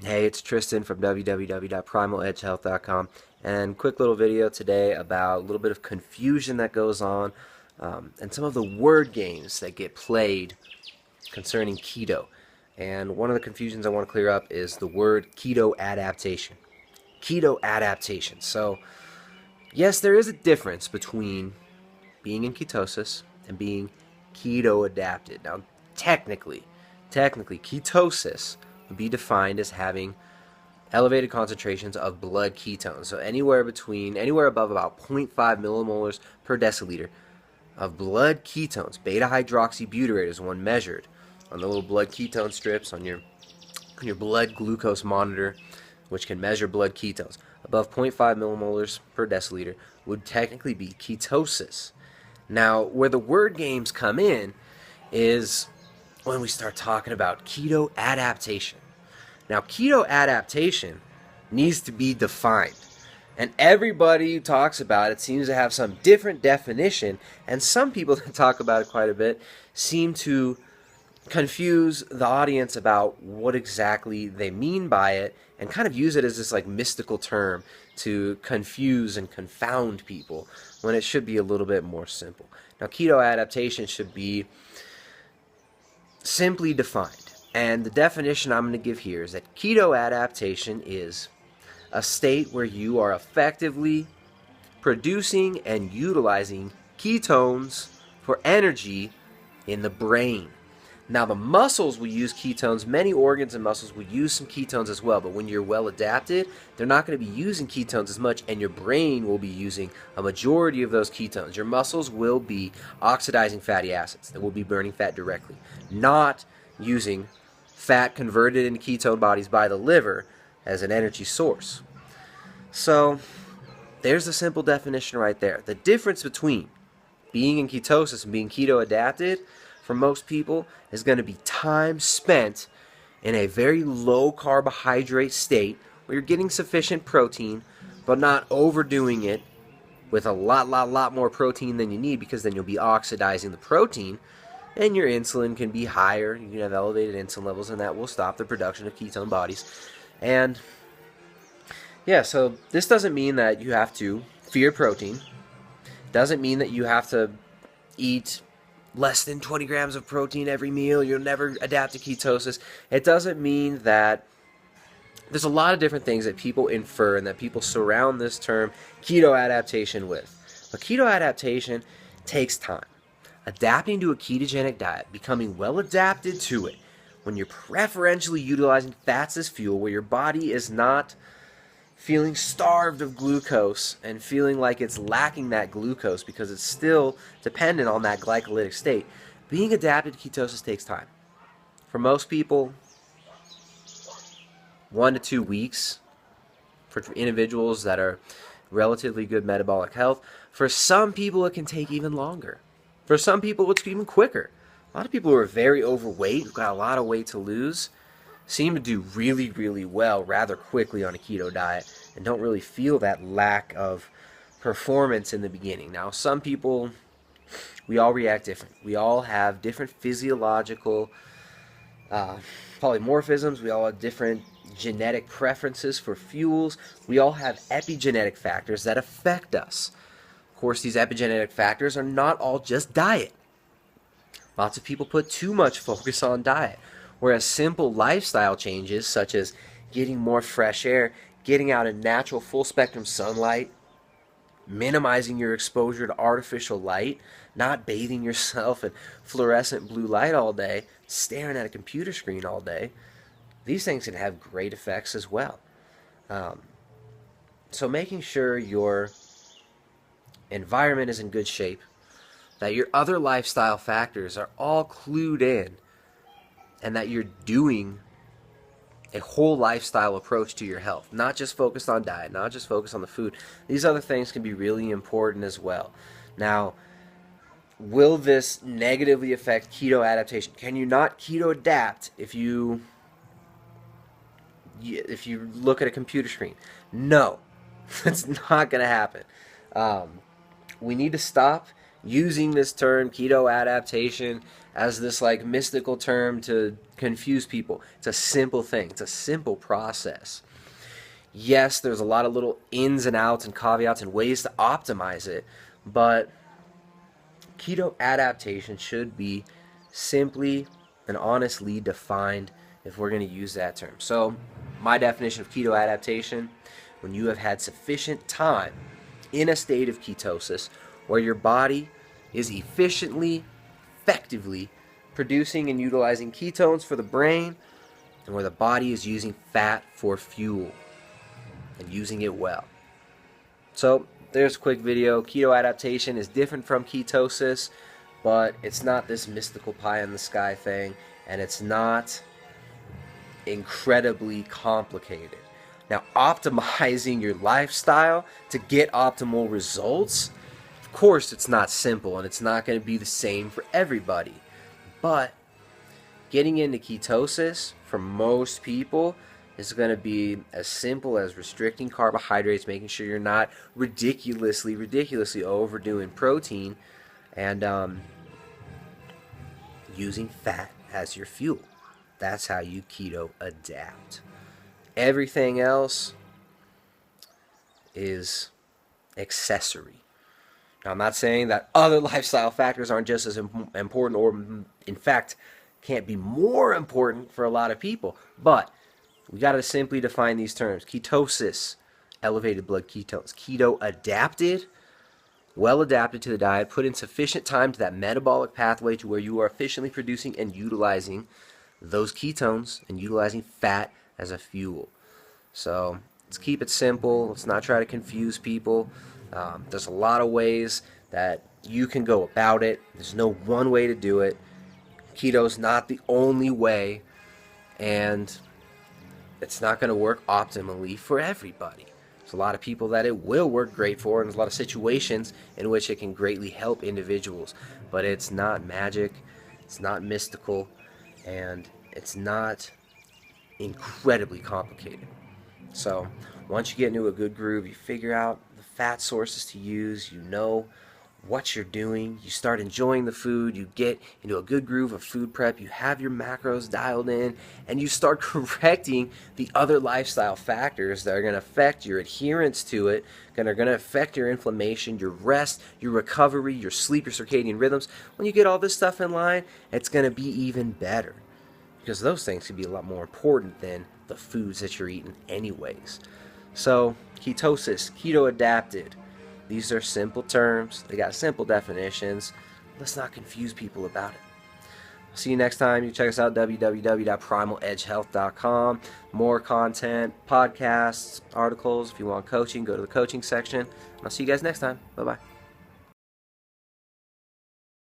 Hey, it's Tristan from www.primaledgehealth.com, and quick little video today about a little bit of confusion that goes on and some of the word games that get played concerning keto. And one of the confusions I want to clear up is the word keto adaptation. Keto adaptation. So, yes, there is a difference between being in ketosis and being keto adapted. Now, technically, ketosis would be defined as having elevated concentrations of blood ketones. So anywhere above about 0.5 millimolars per deciliter of blood ketones. Beta hydroxybutyrate is one measured on the little blood ketone strips on your blood glucose monitor, which can measure blood ketones. Above 0.5 millimolars per deciliter would technically be ketosis. Now, where the word games come in is when we start talking about keto adaptation. Now, keto adaptation needs to be defined. And everybody who talks about it seems to have some different definition, and some people that talk about it quite a bit seem to confuse the audience about what exactly they mean by it and kind of use it as this like mystical term to confuse and confound people when it should be a little bit more simple. Now, keto adaptation should be simply defined. And the definition I'm going to give here is that keto adaptation is a state where you are effectively producing and utilizing ketones for energy in the brain. Now, the muscles will use ketones. Many organs and muscles will use some ketones as well. But when you're well adapted, they're not going to be using ketones as much, and your brain will be using a majority of those ketones. Your muscles will be oxidizing fatty acids. They will be burning fat directly, not using fat converted into ketone bodies by the liver as an energy source. So, there's a simple definition right there. The difference between being in ketosis and being keto adapted for most people is going to be time spent in a very low carbohydrate state where you're getting sufficient protein but not overdoing it with a lot more protein than you need, because then you'll be oxidizing the protein and your insulin can be higher. You can have elevated insulin levels, and that will stop the production of ketone bodies. And yeah, so this doesn't mean that you have to fear protein. Doesn't mean that you have to eat less than 20 grams of protein every meal. You'll never adapt to ketosis. It doesn't mean that. There's a lot of different things that people infer and that people surround this term keto adaptation with. But keto adaptation takes time. Adapting to a ketogenic diet, becoming well adapted to it, when you're preferentially utilizing fats as fuel, where your body is not feeling starved of glucose and feeling like it's lacking that glucose because it's still dependent on that glycolytic state. Being adapted to ketosis takes time. For most people, 1 to 2 weeks. For individuals that are relatively good metabolic health. For some people, it can take even longer. For some people, it's even quicker. A lot of people who are very overweight, who've got a lot of weight to lose, seem to do really well rather quickly on a keto diet and don't really feel that lack of performance in the beginning. Now, some people, we all react different. We all have different physiological polymorphisms. We all have different genetic preferences for fuels. We all have epigenetic factors that affect us. Of course, these epigenetic factors are not all just diet. Lots of people put too much focus on diet, whereas simple lifestyle changes such as getting more fresh air, getting out in natural full spectrum sunlight, minimizing your exposure to artificial light, not bathing yourself in fluorescent blue light all day, staring at a computer screen all day, these things can have great effects as well. So making sure your environment is in good shape, that your other lifestyle factors are all clued in, and that you're doing a whole lifestyle approach to your health, not just focused on diet, not just focused on the food. These other things can be really important as well. Now, will this negatively affect keto adaptation? Can you not keto adapt if you look at a computer screen? No, that's not going to happen. We need to stop using this term keto adaptation as this like mystical term to confuse people. It's a simple thing. It's a simple process. Yes, there's a lot of little ins and outs and caveats and ways to optimize it, but keto adaptation should be simply and honestly defined if we're going to use that term. So, my definition of keto adaptation: when you have had sufficient time in a state of ketosis where your body is effectively producing and utilizing ketones for the brain, and where the body is using fat for fuel and using it well. So there's a quick video. Keto adaptation is different from ketosis, but it's not this mystical pie in the sky thing, and it's not incredibly complicated. Now, optimizing your lifestyle to get optimal results, of course it's not simple, and it's not going to be the same for everybody. But getting into ketosis for most people is going to be as simple as restricting carbohydrates, making sure you're not ridiculously overdoing protein, and using fat as your fuel. That's how you keto adapt. Everything else is accessory. Now, I'm not saying that other lifestyle factors aren't just as important, or in fact can't be more important for a lot of people, but we got to simply define these terms. Ketosis, elevated blood ketones. Keto adapted, well adapted to the diet, put in sufficient time to that metabolic pathway to where you are efficiently producing and utilizing those ketones and utilizing fat as a fuel. So let's keep it simple. Let's not try to confuse people. There's a lot of ways that you can go about it. There's no one way to do it. Keto's not the only way, and it's not going to work optimally for everybody. There's a lot of people that it will work great for, and there's a lot of situations in which it can greatly help individuals. But it's not magic, it's not mystical, and it's not incredibly complicated. So once you get into a good groove, you figure out the fat sources to use, you know what you're doing, you start enjoying the food, you get into a good groove of food prep, you have your macros dialed in, and you start correcting the other lifestyle factors that are going to affect your adherence to it, that are going to affect your inflammation, your rest, your recovery, your sleep, your circadian rhythms. When you get all this stuff in line, it's going to be even better, because those things can be a lot more important than the foods that you're eating anyways. So ketosis, keto adapted, these are simple terms. They got simple definitions. Let's not confuse people about it. See you next time. You check us out, www.primaledgehealth.com. More content, podcasts, articles. If you want coaching, go to the coaching section. I'll see you guys next time. Bye-bye.